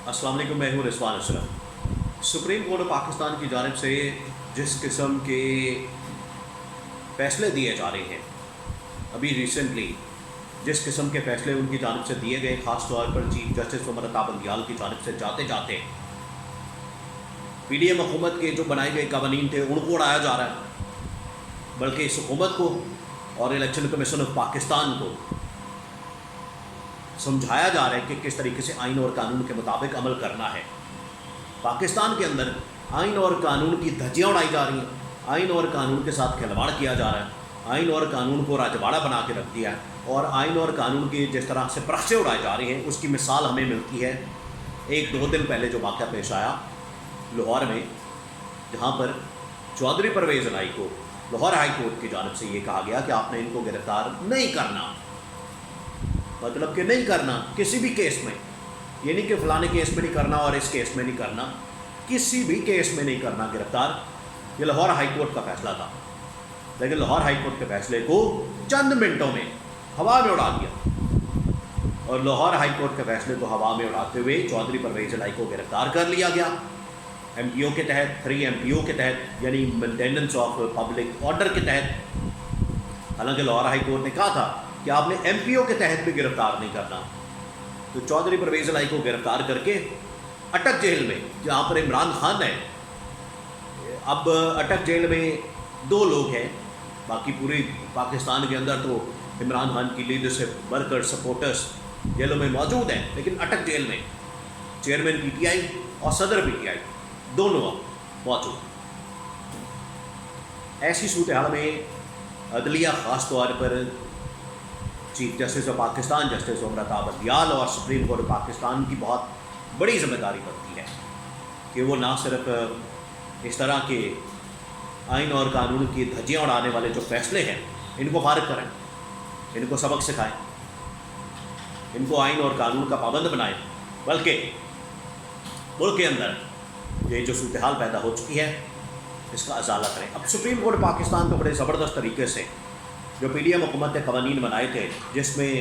अस्सलाम वालेकुम, मैं हूँ Rizwan Aslam. Supreme court of Pakistan की जानिब से जिस किस्म के फ़ैसले दिए जा रहे हैं, अभी रिसेंटली जिस किस्म के फ़ैसले उनकी जानिब से दिए गए, ख़ास तौर पर चीफ जस्टिस उमर अता बंदियाल की जानिब से जाते जाते PDM हुकूमत के जो बनाए गए कवानीन थे उनको उड़ाया जा रहा है, बल्कि इस हुकूमत को और इलेक्शन कमीशन ऑफ पाकिस्तान को समझाया जा रहा है कि किस तरीके से आइन और कानून के मुताबिक अमल करना है। पाकिस्तान के अंदर आइन और कानून की धज्जियाँ उड़ाई जा रही हैं, आइन और कानून के साथ खिलवाड़ किया जा रहा है, आइन और कानून को राजवाड़ा बना के रख दिया है, और आइन और कानून की जिस तरह से परख्चे उड़ाए जा रहे हैं उसकी मिसाल हमें मिलती है 1-2 दिन पहले जो वाक़या पेश आया लाहौर में, जहाँ पर चौधरी परवेज़ इनाई को लाहौर हाई कोर्ट की जानिब से ये कहा गया कि आपने इनको गिरफ़्तार नहीं करना, मतलब कि नहीं करना किसी भी केस में, ये नहीं कि फ़लाने केस में नहीं करना और इस केस में नहीं करना, किसी भी केस में नहीं करना गिरफ़्तार। ये लाहौर हाई कोर्ट का फ़ैसला था, लेकिन लाहौर हाई कोर्ट के फ़ैसले को चंद मिनटों में हवा में उड़ा दिया, और लाहौर हाई कोर्ट के फ़ैसले को हवा में उड़ाते हुए चौधरी परवेज़ इनाई को गिरफ़्तार कर लिया गया MPO के तहत, 3 MPO के तहत, यानी मेंटेनेंस ऑफ पब्लिक ऑर्डर के तहत। हालांकि लाहौर हाई कोर्ट ने कहा था कि आपने MPO के तहत भी गिरफ़्तार नहीं करना, तो चौधरी परवेज़ इनाई को गिरफ़्तार करके अटक जेल में, जहाँ पर इमरान खान है, अब अटक जेल में 2 लोग हैं, बाकी पूरी पाकिस्तान के अंदर तो इमरान खान की लीडरशिप, वर्कर्स, सपोर्टर्स जेलों में मौजूद हैं, लेकिन अटक जेल में चेयरमैन PTI और सदर PTI दोनों मौजूद। ऐसी सूरत हाल में अदलिया ख़ास तौर पर chief justice of Pakistan justice Umar Ata Bandial और सुप्रीम कोर्ट ऑफ पाकिस्तान की बहुत बड़ी ज़िम्मेदारी बनती है कि वो ना सिर्फ इस तरह के आइन और कानून की धज्जियाँ उड़ाने वाले जो फ़ैसले हैं इनको फारिग करें, इनको सबक सिखाएं, इनको आइन और कानून का पाबंद बनाएं, बल्कि मुल्क के अंदर ये जो सूरत हाल पैदा हो चुकी है इसका अजाला करें। अब सुप्रीम कोर्ट पाकिस्तान को बड़े ज़बरदस्त तरीके से जो PDM हुकूमत ने कवानीन बनाए थे, जिसमें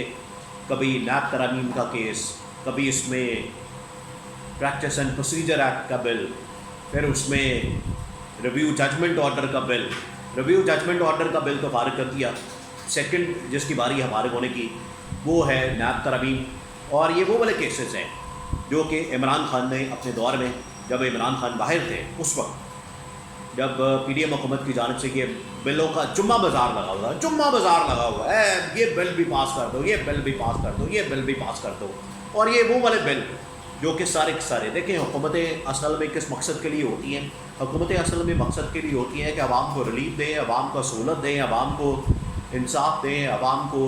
कभी नैब तरामीम का केस, कभी इसमें प्रैक्टिस एंड प्रोसीजर एक्ट का बिल, फिर उसमें रिव्यू जजमेंट ऑर्डर का बिल, रिव्यू जजमेंट ऑर्डर का बिल तो फारिग कर दिया, सेकंड जिसकी बारी है फारिग होने की वो है नैब तरामीम। और ये वो वाले केसेस हैं जो कि इमरान खान ने अपने दौर में, जब इमरान खान बाहर थे, उस वक्त जब PDM हुकूमत की जानिब से ये बिलों का जुम्मा बाज़ार लगा हुआ है, जुम्मा बाज़ार लगा हुआ है, ये बिल भी पास कर दो, ये बिल भी पास कर दो, ये बिल भी पास कर दो, और ये वो वाले बिल जो कि सारे के सारे देखें हुकूमतें असल में किस मकसद के लिए होती हैं। हुकूमतें असल में मकसद के लिए होती हैं कि आवाम को रिलीफ दें, आवाम को सहूलत दें, आवाम को इंसाफ दें, आवाम को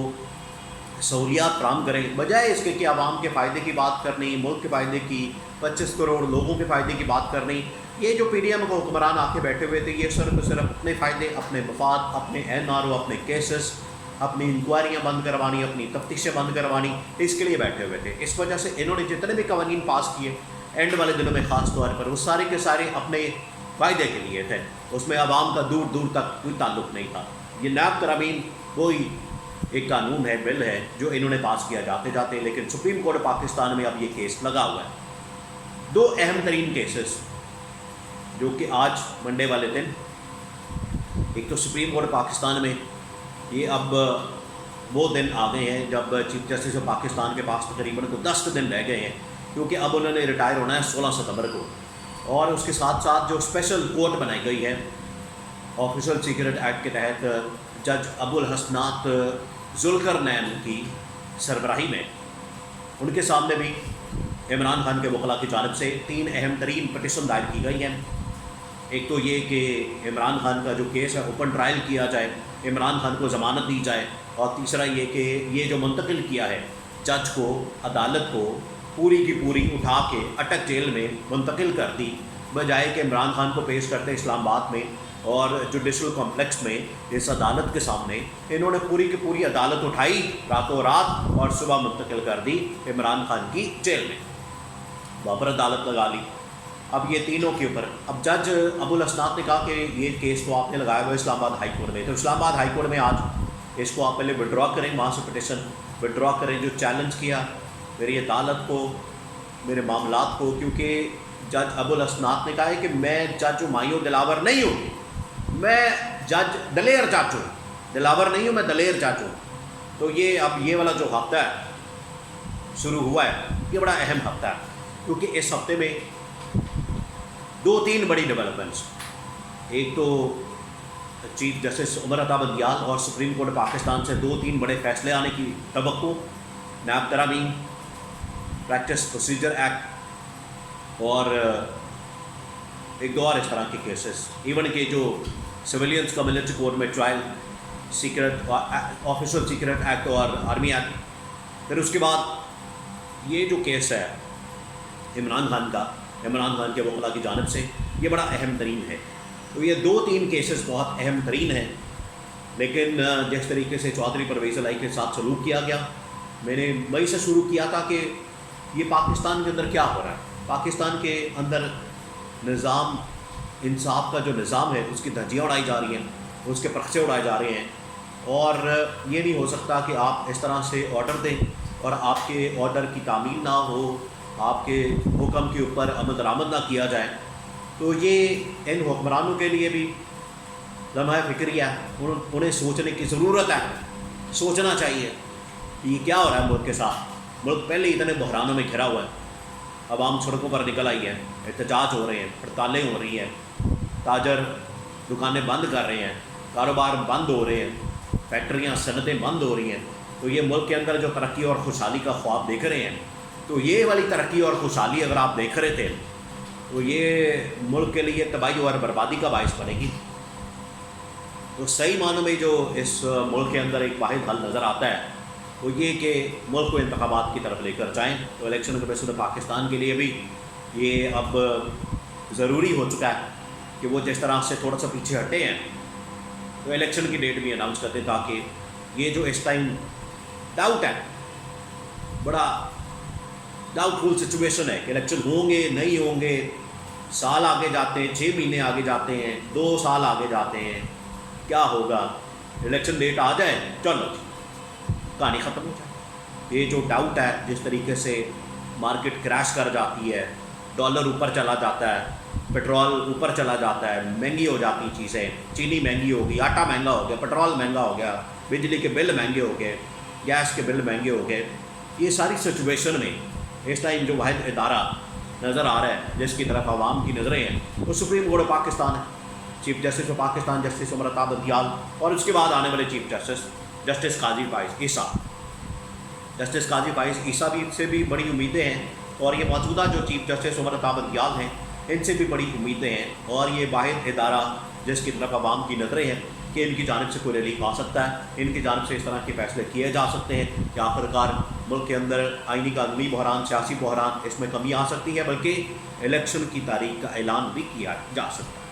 सहूलियात फराहम करें, बजाय इसके कि आवाम के फ़ायदे की बात करनी, मुल्क के फ़ायदे की, 25 करोड़ लोगों के फ़ायदे की बात करनी। ये जो PDM को हुक्मरान आके बैठे हुए थे, ये सिर्फ अपने फ़ायदे, अपने मफाद, अपने NRO, अपने केसेस, अपनी इंक्वायरियाँ बंद करवानी, अपनी तफ्तीशें बंद करवानी, इसके लिए बैठे हुए थे। इस वजह से इन्होंने जितने भी कवानीन पास किए एंड वाले दिनों में ख़ास तौर पर, वो सारे के सारे अपने फ़ायदे के लिए थे, उसमें आवाम का दूर दूर तक कोई ताल्लुक़ नहीं था। ये नैब तरामीम कोई एक कानून है, बिल है जो इन्होंने पास किया जाते जाते, लेकिन सुप्रीम कोर्ट पाकिस्तान में अब ये केस लगा हुआ है। 2 अहम तरीन केसेस जो कि आज मंडे वाले दिन, एक तो सुप्रीम कोर्ट पाकिस्तान में ये अब वो दिन आ गए हैं जब चीफ जस्टिस ऑफ पाकिस्तान के पास तकरीबन को 10 दिन रह गए हैं, क्योंकि अब उन्होंने रिटायर होना है 16 सितंबर को, और उसके साथ साथ जो स्पेशल कोर्ट बनाई गई है ऑफिशियल सीक्रेट एक्ट के तहत जज अबुल हसनात जुल्करनैन की सरबराही में, उनके सामने भी इमरान खान के वकला की जानिब से 3 अहम तरीन पटिशन दायर की गई हैं। एक तो ये कि इमरान खान का जो केस है ओपन ट्रायल किया जाए, इमरान खान को ज़मानत दी जाए, और तीसरा ये कि ये जो मुंतकिल किया है जज को, अदालत को, पूरी की पूरी उठा के अटक जेल में मुंतकिल कर दी, बजाय कि इमरान खान को पेश करते इस्लामाबाद में और जुडिशल कॉम्प्लेक्स में इस अदालत के सामने। इन्होंने पूरी की पूरी अदालत उठाई रातों रात और सुबह मुंतकिल कर दी इमरान खान की जेल में, वहाँ पर अदालत लगा ली। अब ये तीनों के ऊपर अब जज अबुल हसनात ने कहा कि ये केस तो आपने लगाया हुआ इस्लामाबाद हाई कोर्ट में, तो इस्लामाबाद हाई कोर्ट में आज इसको आप पहले विड्रॉ करें, वहाँ से पटिशन विड्रॉ करें जो चैलेंज किया मेरी अदालत को میرے معاملات کو، کیونکہ جج ابو الاسناد نے کہا ہے کہ میں جج ہمایوں دلاور نہیں ہوں، میں جج دلیر جج ہوں، دلاور نہیں ہوں، میں دلیر جج ہوں۔ تو یہ اب یہ والا جو ہفتہ ہے شروع ہوا ہے، یہ بڑا اہم ہفتہ ہے، کیونکہ اس ہفتے میں 2-3 بڑی ڈیولپمنٹس، ایک تو چیف جسٹس عمر عطا بندیال اور سپریم کورٹ پاکستان سے 2-3 بڑے فیصلے آنے کی توقع، نیب ترامیم، پریکٹس پروسیجر ایکٹ اور ایک دو اور اس طرح کے کیسز، ایون کہ جو سویلینس کا ملٹری کورٹ میں trial, secret officer secret act اور آرمی ایکٹ۔ پھر اس کے بعد یہ جو کیس ہے عمران خان کے وکلاء کی جانب سے، یہ بڑا اہم ترین ہے۔ تو یہ 2-3 کیسز بہت اہم ترین ہیں، لیکن جس طریقے سے چودھری پرویز الہی کے ساتھ سلوک کیا گیا، میں نے مئی سے شروع کیا تھا کہ یہ پاکستان کے اندر کیا ہو رہا ہے، پاکستان کے اندر نظام انصاف کا جو نظام ہے اس کی دھجیاں اڑائی جا رہی ہیں، اس کے پرچے اڑائے جا رہے ہیں، اور یہ نہیں ہو سکتا کہ آپ اس طرح سے آرڈر دیں اور آپ کے آرڈر کی تعمیل نہ ہو، آپ کے حکم کے اوپر عمل درآمد نہ کیا جائے۔ تو یہ ان حکمرانوں کے لیے بھی لمحہ فکری ہے، انہیں سوچنے کی ضرورت ہے، سوچنا چاہیے کہ یہ کیا ہو رہا ہے ملک کے ساتھ۔ ملک پہلے اتنے بحرانوں میں گھرا ہوا ہے، عوام سڑکوں پر نکل آئی ہے، احتجاج ہو رہے ہیں، ہڑتالیں ہو رہی ہیں، تاجر دکانیں بند کر رہے ہیں، کاروبار بند ہو رہے ہیں، فیکٹریاں صنعتیں بند ہو رہی ہیں۔ تو یہ ملک کے اندر جو ترقی اور خوشحالی کا خواب دیکھ رہے ہیں، تو یہ والی ترقی اور خوشحالی اگر آپ دیکھ رہے تھے تو یہ ملک کے لیے تباہی اور بربادی کا باعث بنے گی۔ تو صحیح معنوں میں جو اس ملک کے اندر ایک واحد حل نظر آتا ہے وہ یہ کہ ملک کو انتخابات کی طرف لے کر جائیں۔ تو الیکشن کمیشن پاکستان کے لیے بھی یہ اب ضروری ہو چکا ہے کہ وہ جس طرح سے تھوڑا سا پیچھے ہٹے ہیں تو الیکشن کی ڈیٹ بھی اناؤنس کرتے، تاکہ یہ جو اس ٹائم ڈاؤٹ ہے، بڑا ڈاؤٹ فل سچویشن ہے کہ الیکشن ہوں گے نہیں ہوں گے، سال آگے جاتے ہیں، 6 مہینے آگے جاتے ہیں، 2 سال آگے جاتے ہیں، کیا ہوگا؟ الیکشن ڈیٹ آ جائے، چلو کہانی ختم ہو جائے۔ یہ جو ڈاؤٹ ہے، جس طریقے سے مارکیٹ کریش کر جاتی ہے، ڈالر اوپر چلا جاتا ہے، پیٹرول اوپر چلا جاتا ہے، مہنگی ہو جاتی چیزیں، چینی مہنگی ہو گئی، آٹا مہنگا ہو گیا، پیٹرول مہنگا ہو گیا، بجلی کے بل مہنگے ہو گئے، گیس کے بل مہنگے ہو گئے۔ یہ ساری سچویشن میں اس ٹائم جو واحد ادارہ نظر آ رہا ہے جس کی طرف عوام کی نظریں ہیں وہ سپریم کورٹ پاکستان ہے۔ Chief justice of Pakistan justice Umar Ata Bandial, اور اس کے بعد آنے والے چیف جسٹس جسٹس قاضی فائز عیسیٰ، جسٹس قاضی فائز عیسیٰ بھی سے بھی بڑی امیدیں ہیں، اور یہ موجودہ جو چیف جسٹس عمر عطا بندیال ہیں ان سے بھی بڑی امیدیں ہیں، اور یہ واحد ادارہ جس کی طرف عوام کی نظریں ہیں کہ ان کی جانب سے کوئی ریلیف آ سکتا ہے، ان کی جانب سے اس طرح کے فیصلے کیے جا سکتے ہیں کہ آخرکار ملک کے اندر آئینی قانونی بحران، سیاسی بحران، اس میں کمی آ سکتی ہے، بلکہ الیکشن کی تاریخ کا اعلان بھی کیا جا سکتا ہے۔